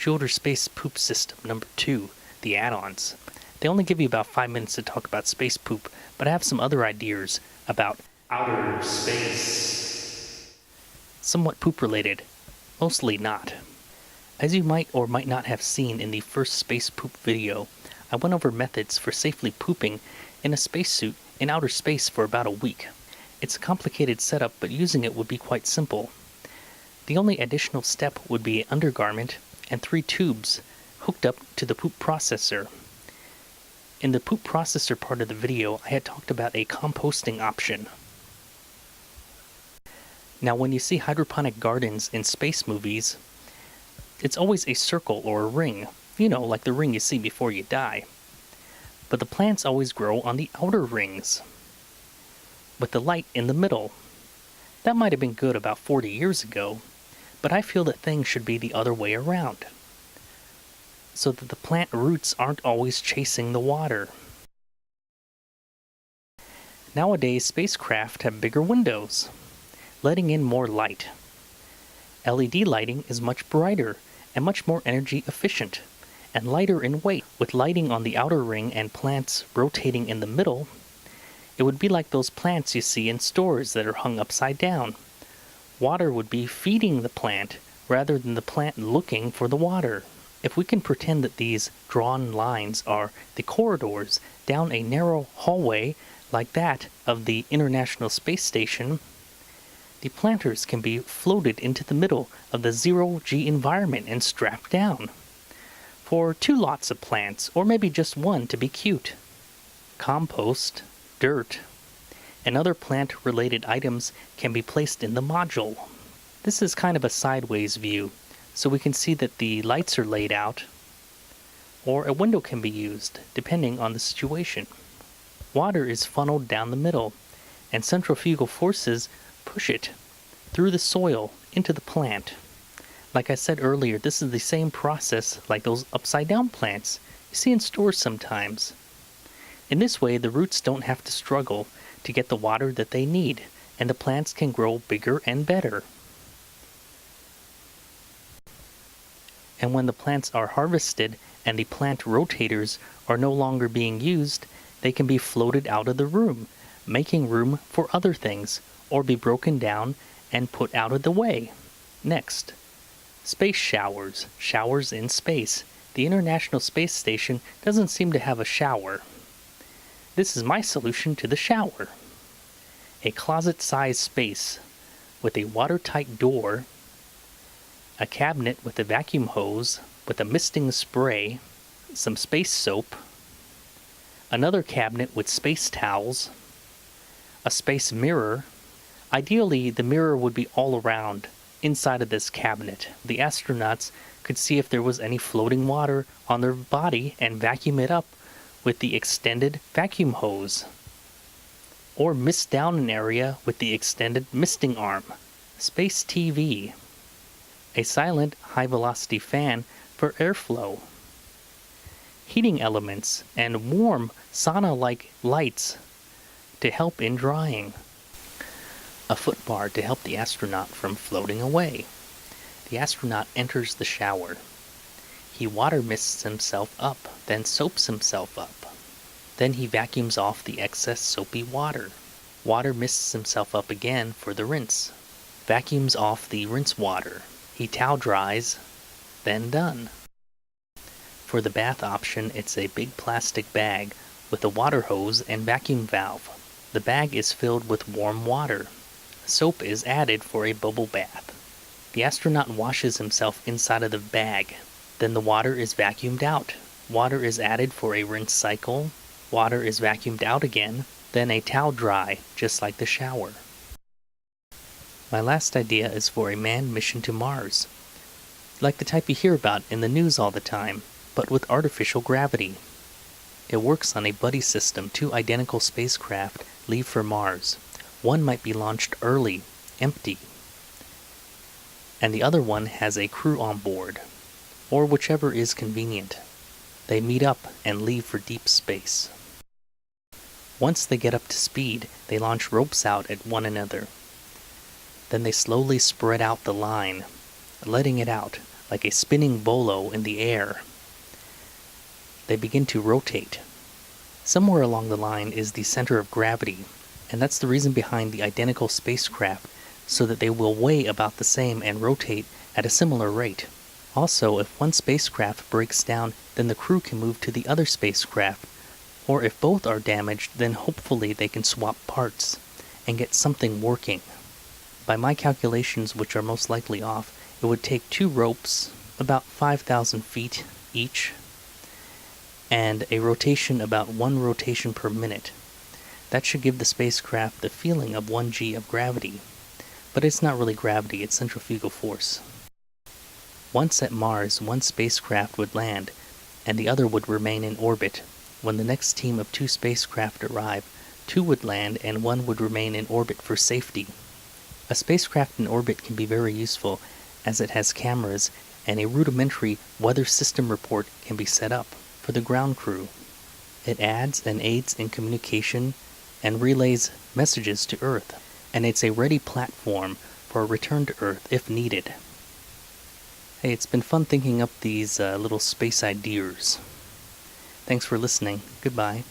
Outer Space Poop System number 2, the add-ons. They only give you about 5 minutes to talk about space poop, but I have some other ideas about outer space. Somewhat poop related, mostly not. As you might or might not have seen in the first space poop video, I went over methods for safely pooping in a spacesuit in outer space for about a week. It's a complicated setup, but using it would be quite simple. The only additional step would be an undergarment and 3 tubes hooked up to the poop processor. In the poop processor part of the video, I had talked about a composting option. Now, when you see hydroponic gardens in space movies, it's always a circle or a ring, like the ring you see before you die. But the plants always grow on the outer rings, with the light in the middle. That might have been good about 40 years ago, but I feel that things should be the other way around, so that the plant roots aren't always chasing the water. Nowadays, spacecraft have bigger windows, letting in more light. LED lighting is much brighter and much more energy efficient, and lighter in weight. With lighting on the outer ring and plants rotating in the middle, it would be like those plants you see in stores that are hung upside down. Water would be feeding the plant rather than the plant looking for the water. If we can pretend that these drawn lines are the corridors down a narrow hallway like that of the International Space Station, the planters can be floated into the middle of the zero-G environment and strapped down. For 2 lots of plants, or maybe just 1 to be cute. Compost, dirt, and other plant-related items can be placed in the module. This is kind of a sideways view, so we can see that the lights are laid out, or a window can be used, depending on the situation. Water is funneled down the middle, and centrifugal forces push it through the soil into the plant. Like I said earlier, this is the same process like those upside-down plants you see in stores sometimes. In this way, the roots don't have to struggle to get the water that they need, and the plants can grow bigger and better. And when the plants are harvested and the plant rotators are no longer being used, they can be floated out of the room, making room for other things, or be broken down and put out of the way. Next, space showers. Showers in space. The International Space Station doesn't seem to have a shower. This is my solution to the shower. A closet-sized space with a watertight door, a cabinet with a vacuum hose with a misting spray, some space soap, another cabinet with space towels, a space mirror. Ideally, the mirror would be all around inside of this cabinet. The astronauts could see if there was any floating water on their body and vacuum it up with the extended vacuum hose, or mist down an area with the extended misting arm. Space TV, a silent high-velocity fan for airflow, heating elements, and warm sauna-like lights to help in drying, a footbar to help the astronaut from floating away. The astronaut enters the shower. He water mists himself up, then soaps himself up. Then he vacuums off the excess soapy water. Water mists himself up again for the rinse. Vacuums off the rinse water. He towel dries, then done. For the bath option, it's a big plastic bag with a water hose and vacuum valve. The bag is filled with warm water. Soap is added for a bubble bath. The astronaut washes himself inside of the bag. Then the water is vacuumed out. Water is added for a rinse cycle. Water is vacuumed out again. Then a towel dry, just like the shower. My last idea is for a manned mission to Mars, like the type you hear about in the news all the time, but with artificial gravity. It works on a buddy system. 2 identical spacecraft leave for Mars. One might be launched early, empty, and the other one has a crew on board, or whichever is convenient. They meet up and leave for deep space. Once they get up to speed, they launch ropes out at one another. Then they slowly spread out the line, letting it out, like a spinning bolo in the air. They begin to rotate. Somewhere along the line is the center of gravity, and that's the reason behind the identical spacecraft, so that they will weigh about the same and rotate at a similar rate. Also, if one spacecraft breaks down, then the crew can move to the other spacecraft, or if both are damaged, then hopefully they can swap parts and get something working. By my calculations, which are most likely off, it would take 2 ropes, about 5,000 feet each, and a rotation about 1 rotation per minute. That should give the spacecraft the feeling of 1 g of gravity, but it's not really gravity, it's centrifugal force. Once at Mars, one spacecraft would land, and the other would remain in orbit. When the next team of 2 spacecraft arrive, 2 would land and 1 would remain in orbit for safety. A spacecraft in orbit can be very useful, as it has cameras, and a rudimentary weather system report can be set up for the ground crew. It adds and aids in communication and relays messages to Earth, and it's a ready platform for a return to Earth if needed. Hey, it's been fun thinking up these little space ideas. Thanks for listening. Goodbye.